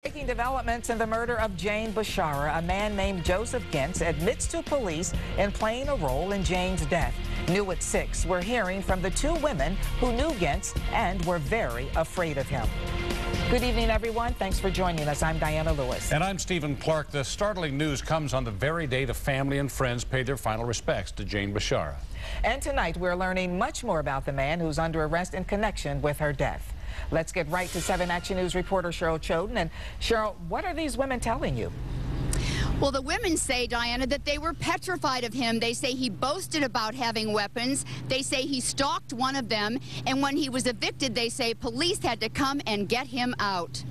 Breaking developments in the murder of Jane Bashara, a man named Joseph Gentz admits to police in playing a role in Jane's death. New at 6, we're hearing from the two women who knew Gentz and were very afraid of him. Good evening, everyone. Thanks for joining us. I'm Diana Lewis. And I'm Stephen Clark. The startling news comes on the very day the family and friends paid their final respects to Jane Bashara. And tonight, we're learning much more about the man who's under arrest in connection with her death. Let's get right to 7 Action News reporter Cheryl Choden. And Cheryl, what are these women telling you? Well, the women say, Diana, that they were petrified of him. They say he boasted about having weapons. They say he stalked one of them. And when he was evicted, they say police had to come and get him out.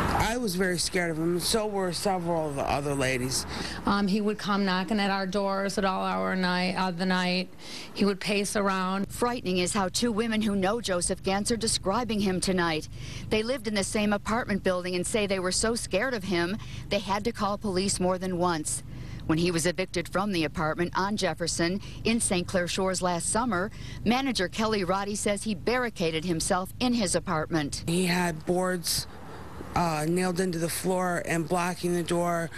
I was very scared of him, and so were several of the other ladies. He would come knocking at our doors at all hours of the night. He would pace around. Frightening is how two women who know Joseph Gentz are describing him tonight. They lived in the same apartment building and say they were so scared of him, they had to call police more than once. When he was evicted from the apartment on Jefferson in St. Clair Shores last summer, manager Kelly Roddy says he barricaded himself in his apartment. He had boards nailed into the floor and blocking the door,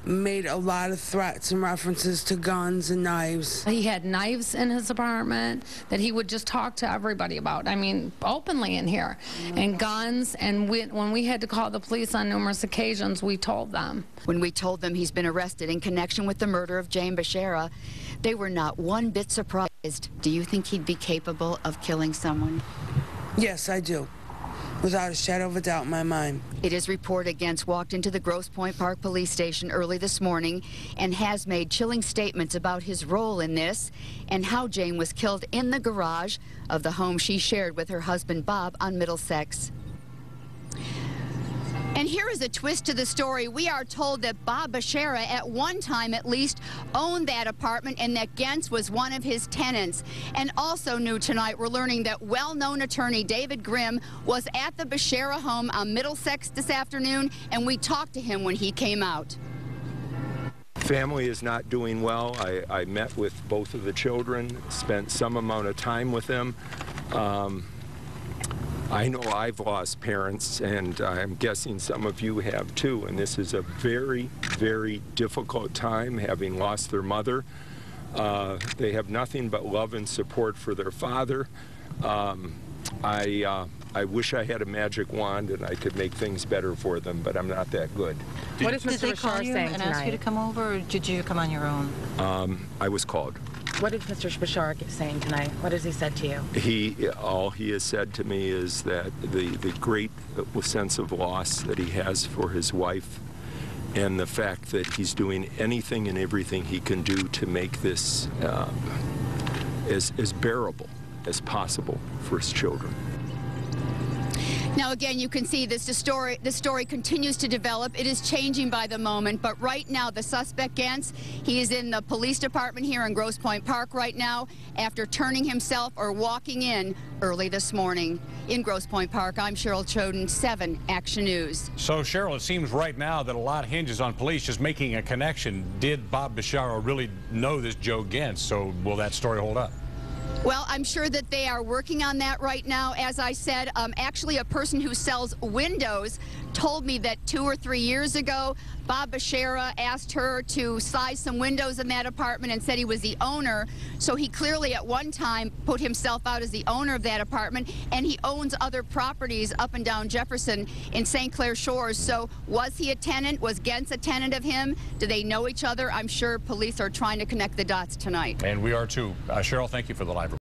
made a lot of threats and references to guns and knives. He had knives in his apartment that he would just talk to everybody about. I mean, openly in here. And guns, and when we had to call the police on numerous occasions, we told them. When we told them he's been arrested in connection with the murder of Jane Bashara, they were not one bit surprised. Do you think he'd be capable of killing someone? Yes, I do. Without a shadow of a doubt in my mind. It is reported Gentz walked into the Grosse Pointe Park police station early this morning and has made chilling statements about his role in this and how Jane was killed in the garage of the home she shared with her husband Bob on Middlesex. And here is a twist to the story. We are told that Bob Bashara, at one time at least, owned that apartment and that Gentz was one of his tenants. And also new tonight, we're learning that well-known attorney David Grimm was at the Bashara home on Middlesex this afternoon, and we talked to him when he came out. Family is not doing well. I met with both of the children, spent some amount of time with them. I know I've lost parents, and I'm guessing some of you have too, and this is a very, very difficult time, having lost their mother. They have nothing but love and support for their father. I wish I had a magic wand and I could make things better for them, but I'm not that good. What is Mr. Did they call you and ask you to come over, or did you come on your own? I was called. What is Mr. Bashara saying tonight? What has he said to you? All he has said to me is that the great sense of loss that he has for his wife, and the fact that he's doing anything and everything he can do to make this as bearable as possible for his children. Now, again, you can see this story continues to develop. It is changing by the moment, but right now the suspect, Gentz, he is in the police department here in Grosse Pointe Park right now after turning himself or walking in early this morning. In Grosse Pointe Park, I'm Cheryl Choden, 7 Action News. So, Cheryl, it seems right now that a lot hinges on police just making a connection. Did Bob Bashara really know this Joe Gentz? So will that story hold up? Well, I'm sure that they are working on that right now. As I said, actually a person who sells windows told me that 2 or 3 years ago, Bob Bashara asked her to size some windows in that apartment and said he was the owner. So he clearly at one time put himself out as the owner of that apartment, and he owns other properties up and down Jefferson in St. Clair Shores. So was he a tenant? Was Gentz a tenant of him? Do they know each other? I'm sure police are trying to connect the dots tonight. And we are too. Cheryl, thank you for the live report.